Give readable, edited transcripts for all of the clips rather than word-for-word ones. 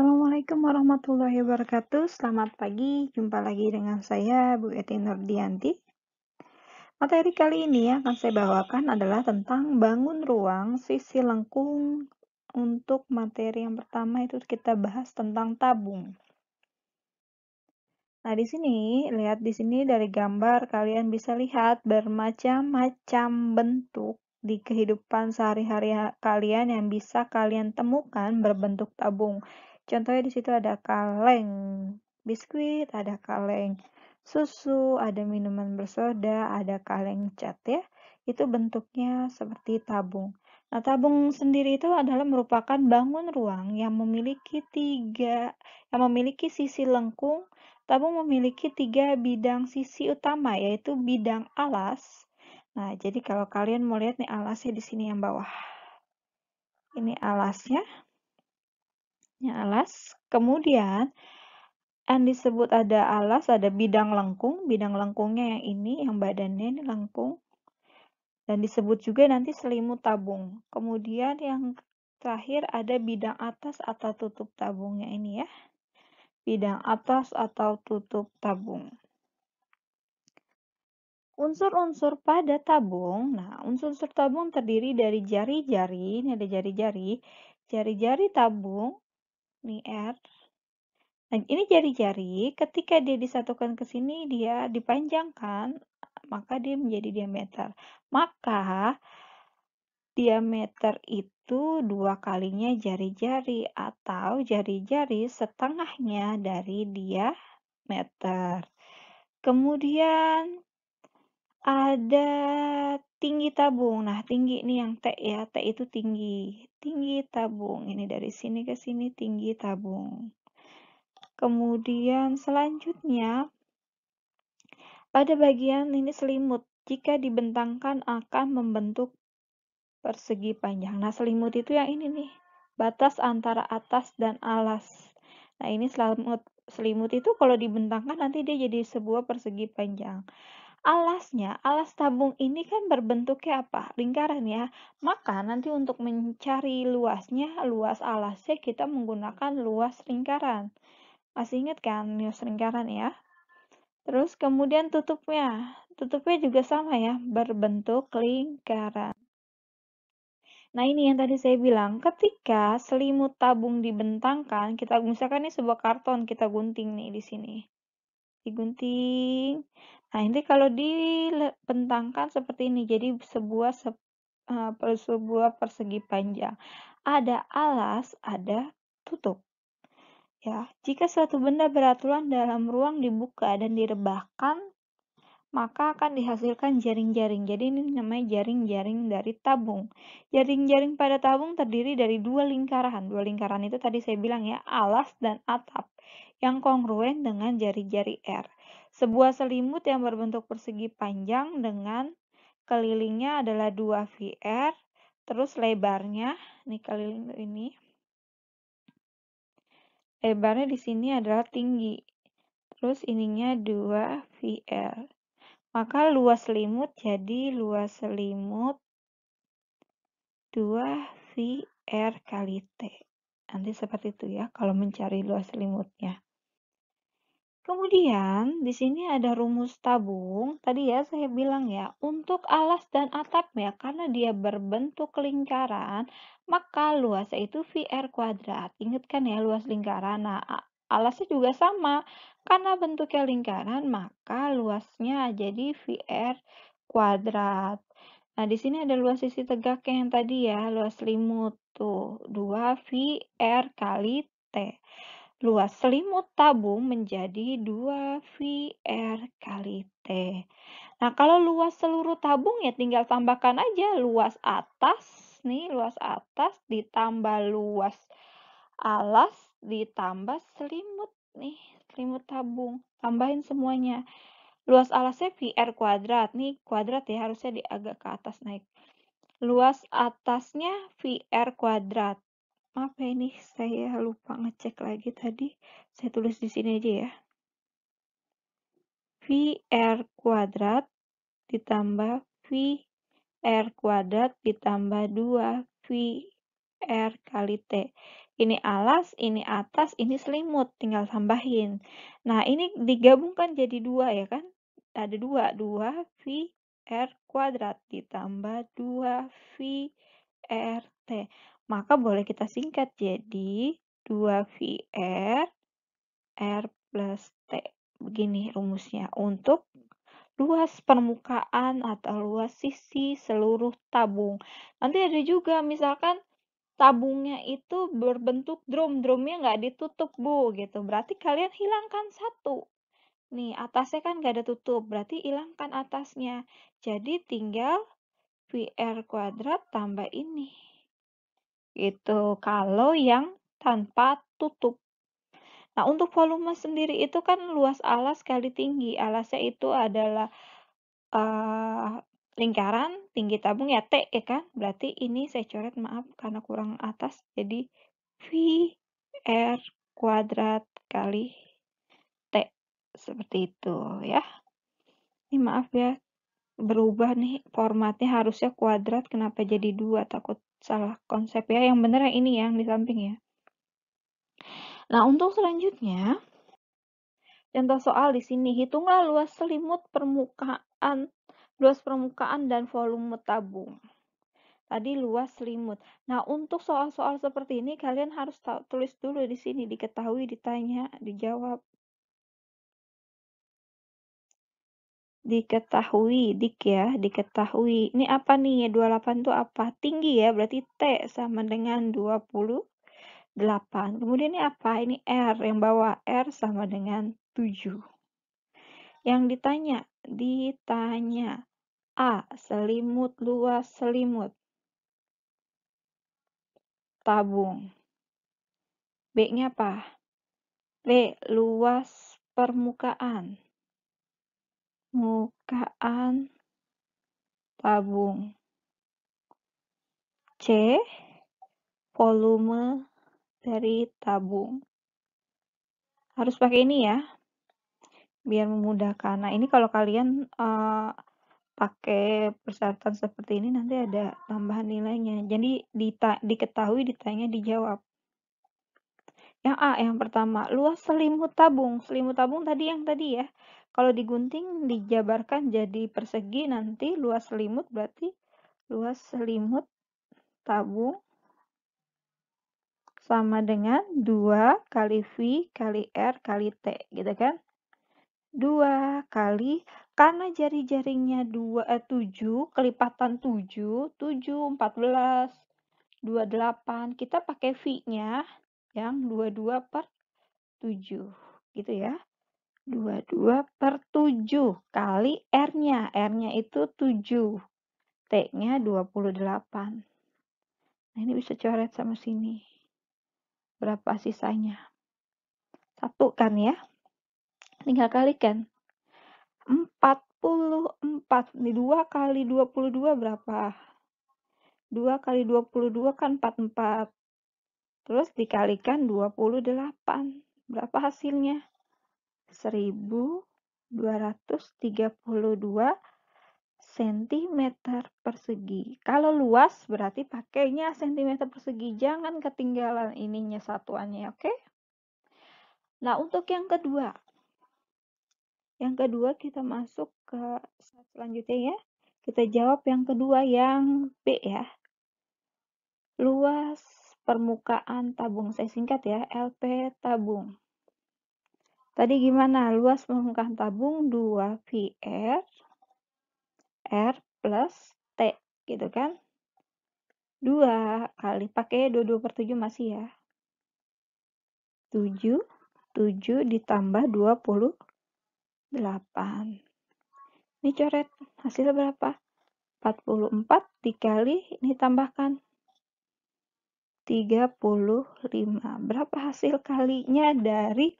Assalamualaikum warahmatullahi wabarakatuh. Selamat pagi, jumpa lagi dengan saya Bu Eti Nurdianti. Materi kali ini yang akan saya bawakan adalah tentang bangun ruang sisi lengkung. Untuk materi yang pertama itu kita bahas tentang tabung. Nah, lihat di sini dari gambar kalian bisa lihat bermacam-macam bentuk di kehidupan sehari-hari kalian yang bisa kalian temukan berbentuk tabung. Contohnya di situ ada kaleng biskuit, ada kaleng susu, ada minuman bersoda, ada kaleng cat ya. Itu bentuknya seperti tabung. Nah, tabung sendiri itu adalah merupakan bangun ruang yang memiliki sisi lengkung. Tabung memiliki 3 bidang sisi utama, yaitu bidang alas. Nah, jadi kalau kalian mau lihat nih alasnya di sini yang bawah. Ini alasnya. Ini alas. Kemudian yang disebut ada alas, ada bidang lengkung. Bidang lengkungnya yang ini, yang badannya ini lengkung. Dan disebut juga nanti selimut tabung. Kemudian yang terakhir ada bidang atas atau tutup tabungnya ini ya. Bidang atas atau tutup tabung. Unsur-unsur pada tabung, nah unsur-unsur tabung terdiri dari jari-jari, ini ada jari-jari, jari-jari tabung, ini R. Nah, ini jari-jari, ketika dia disatukan ke sini, dia dipanjangkan, maka dia menjadi diameter. Maka, diameter itu 2 kalinya jari-jari, atau jari-jari setengahnya dari diameter. Kemudian, ada tinggi tabung. Nah, tinggi ini yang T ya. T itu tinggi. Tinggi tabung. Ini dari sini ke sini tinggi tabung. Kemudian selanjutnya, pada bagian ini selimut. Jika dibentangkan akan membentuk persegi panjang. Nah, selimut itu yang ini nih. Batas antara atas dan alas. Nah, ini selimut itu kalau dibentangkan nanti dia jadi sebuah persegi panjang. Alas tabung ini kan berbentuknya apa? Lingkaran ya. Maka nanti untuk mencari luasnya, luas alasnya kita menggunakan luas lingkaran. Masih ingat kan luas lingkaran ya? Terus kemudian tutupnya. Tutupnya juga sama ya, berbentuk lingkaran. Nah, ini yang tadi saya bilang, ketika selimut tabung dibentangkan, kita misalkan ini sebuah karton kita gunting nih di sini. Digunting. Nah, ini kalau dibentangkan seperti ini, jadi sebuah persegi panjang. Ada alas, ada tutup. Ya, jika suatu benda beraturan dalam ruang dibuka dan direbahkan, maka akan dihasilkan jaring-jaring. Jadi ini namanya jaring-jaring dari tabung. Jaring-jaring pada tabung terdiri dari 2 lingkaran. 2 lingkaran itu tadi saya bilang ya, alas dan atap, yang kongruen dengan jari-jari R. Sebuah selimut yang berbentuk persegi panjang dengan kelilingnya adalah 2 VR, terus lebarnya, nih keliling ini, lebarnya di sini adalah tinggi. Terus ininya 2 VR. Maka luas selimut jadi luas selimut 2 VR kali T. Nanti seperti itu ya kalau mencari luas selimutnya. Kemudian di sini ada rumus tabung. Tadi ya saya bilang ya, untuk alas dan atapnya karena dia berbentuk lingkaran, maka luasnya itu VR kuadrat. Ingat kan ya luas lingkaran. Nah, alasnya juga sama. Karena bentuknya lingkaran, maka luasnya jadi VR kuadrat. Nah, di sini ada luas sisi tegaknya yang tadi ya, luas selimut tuh 2 VR kali T. Luas selimut tabung menjadi 2 VR kali T. Nah, kalau luas seluruh tabung ya tinggal tambahkan aja luas atas, nih luas atas ditambah luas alas ditambah selimut nih, selimut tabung. Tambahin semuanya. Luas alasnya VR kuadrat, nih kuadrat ya harusnya agak ke atas naik. Luas atasnya VR kuadrat. Maaf ya ini saya lupa ngecek lagi tadi. Saya tulis di sini aja ya. VR kuadrat ditambah VR kuadrat ditambah 2 VR kali T. Ini alas, ini atas, ini selimut, tinggal tambahin. Nah, ini digabungkan jadi 2 ya kan? Ada 2 V R kuadrat ditambah 2 V R T. Maka boleh kita singkat jadi 2 V R plus T. Begini rumusnya untuk luas permukaan atau luas sisi seluruh tabung. Nanti ada juga misalkan tabungnya itu berbentuk drum, drumnya nggak ditutup Bu, gitu. Berarti kalian hilangkan satu. Nih, atasnya kan nggak ada tutup, berarti hilangkan atasnya. Jadi tinggal VR kuadrat tambah ini. Itu kalau yang tanpa tutup. Nah, untuk volume sendiri itu kan luas alas kali tinggi. Alasnya itu adalah lingkaran, tinggi tabung ya T ya kan? Berarti ini saya coret maaf karena kurang atas, jadi V R kuadrat kali T. Seperti itu ya. Ini maaf ya, berubah nih formatnya harusnya kuadrat, kenapa jadi 2? Takut salah konsep ya. Yang bener yang ini yang di samping ya. Nah, untuk selanjutnya, contoh soal di sini, hitunglah luas permukaan dan volume tabung. Tadi luas selimut. Nah, untuk soal-soal seperti ini kalian harus tulis dulu di sini, diketahui, ditanya, dijawab. Diketahui, dik ya, diketahui. Ini apa nih? 28 itu apa? Tinggi ya, berarti T sama dengan 28. Kemudian ini apa? Ini R, yang bawah R sama dengan 7. Yang ditanya A, selimut, luas selimut, tabung. B-nya apa? B, luas permukaan, tabung. C, volume dari tabung. Harus pakai ini ya, biar memudahkan. Nah, ini kalau kalian pakai persyaratan seperti ini nanti ada tambahan nilainya. Jadi diketahui, ditanya, dijawab. Yang A, yang pertama, luas selimut tabung. Selimut tabung tadi yang tadi ya. Kalau digunting, dijabarkan jadi persegi, nanti luas selimut berarti luas selimut tabung sama dengan 2 kali V kali R kali T, gitu kan? 2 kali, karena jari-jaringnya 7, kelipatan 7, 7, 14, 28, kita pakai V-nya yang 22 per 7, gitu ya. 22 per 7 kali R-nya. R-nya itu 7. T-nya 28. Nah, ini bisa coret sama sini. Berapa sisanya? 1 kan ya? Tinggal kalikan. 44. Ini 2 kali 22 berapa? 2 kali 22 kan 44. Terus dikalikan 28. Berapa hasilnya? 1232 cm persegi. Kalau luas berarti pakainya cm persegi. Jangan ketinggalan ininya satuannya, oke? Nah, untuk yang kedua. Yang kedua kita masuk ke selanjutnya ya. Kita jawab yang kedua yang B ya. Luas permukaan tabung. Saya singkat ya, LP tabung. Tadi gimana? Luas permukaan tabung 2VR R plus T, gitu kan? 2 kali, pakai 22 per 7 masih ya. 7, 7 ditambah 28. Ini coret, hasilnya berapa? 44 dikali, ini tambahkan 35. Berapa hasil kalinya dari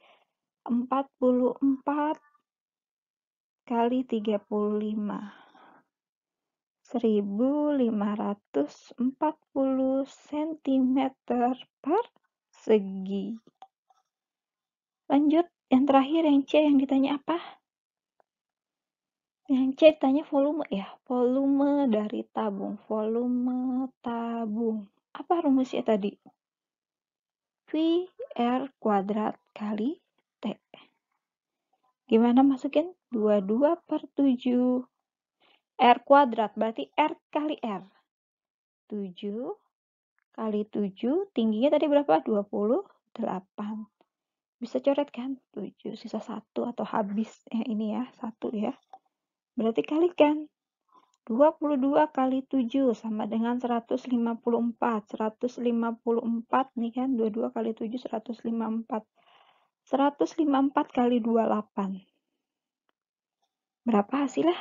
44 kali 35? 1540 cm persegi. Lanjut, yang terakhir yang C, yang ditanya apa? Yang C ditanya volume ya, volume dari tabung, volume tabung. Apa rumusnya tadi? V R kuadrat kali T. Gimana masukin? 22/7. R kuadrat berarti R kali R. 7 kali 7, tingginya tadi berapa? 28. Bisa coret kan? 7, sisa 1 atau habis. Ini ya, 1 ya. Berarti kalikan. 22 kali 7 sama dengan 154. 154 nih kan, 22 kali 7, 154. 154 kali 28. Berapa hasilnya?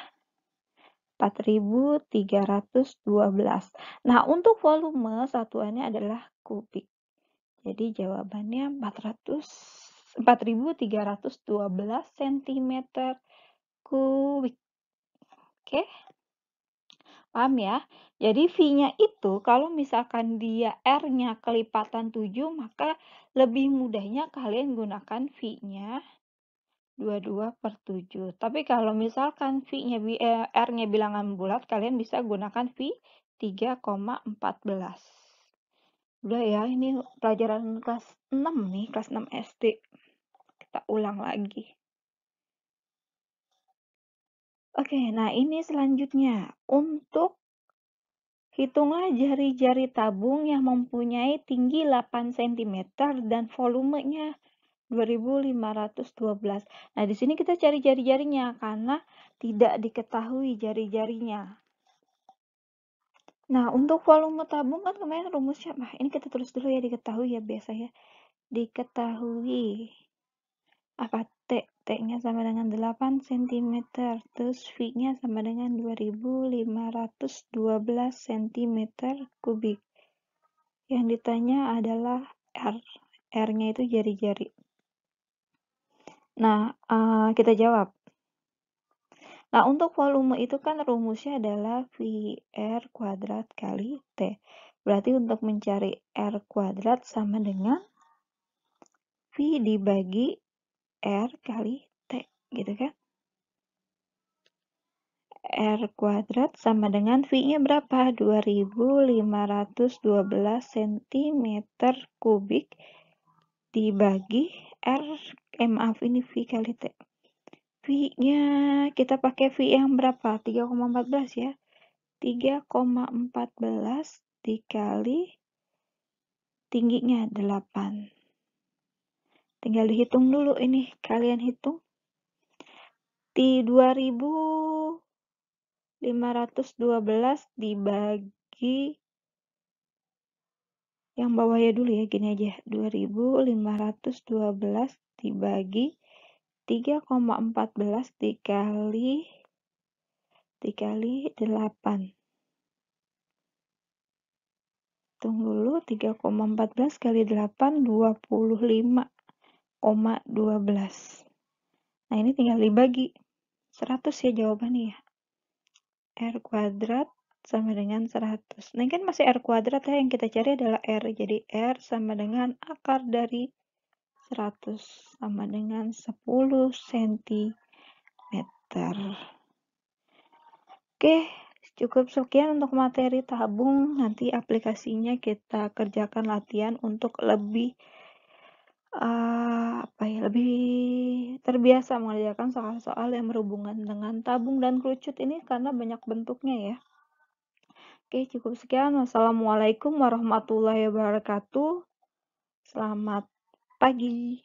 4.312. Nah, untuk volume satuannya adalah kubik. Jadi jawabannya 4.312 cm kubik. Oke? Paham ya? Jadi V-nya itu kalau misalkan dia R-nya kelipatan 7, maka lebih mudahnya kalian gunakan V-nya 22/7. Tapi kalau misalkan R-nya bilangan bulat, kalian bisa gunakan V 3,14. Udah ya, ini pelajaran kelas 6 nih, kelas 6 SD. Kita ulang lagi. Oke, nah ini selanjutnya. Untuk hitunglah jari-jari tabung yang mempunyai tinggi 8 cm dan volumenya 2512. Nah, di sini kita cari jari-jarinya karena tidak diketahui jari-jarinya. Nah, untuk volume tabung kan kemarin rumusnya, ini kita tulis dulu ya, diketahui ya biasa ya. Diketahui. Apa T? T-nya sama dengan 8 cm, terus V-nya sama dengan 2512 cm kubik. Yang ditanya adalah R. R-nya itu jari-jari. Nah, kita jawab. Nah, untuk volume itu kan rumusnya adalah VR kuadrat kali T. Berarti untuk mencari R kuadrat sama dengan V dibagi R kali T, gitu kan? R kuadrat sama dengan V-nya berapa? 2512 cm kubik dibagi R, maaf ini V kali T. V-nya kita pakai V yang berapa? 3,14 ya. 3,14 dikali tingginya 8. Tinggal dihitung dulu ini, kalian hitung. Di 2512 dibagi yang bawahnya dulu ya, gini aja. 2512 dibagi 3,14 dikali 8. Hitung dulu, 3,14 kali 8, 25,12. Nah, ini tinggal dibagi. 100 ya jawabannya ya. R kuadrat sama dengan 100. Nah, ini kan masih R kuadrat ya, yang kita cari adalah R. Jadi R sama dengan akar dari 100 sama dengan 10 cm. Oke, cukup sekian untuk materi tabung. Nanti aplikasinya kita kerjakan latihan untuk lebih lebih terbiasa mengerjakan soal-soal yang berhubungan dengan tabung dan kerucut ini karena banyak bentuknya ya. Oke, cukup sekian. Wassalamualaikum warahmatullahi wabarakatuh. Selamat pagi.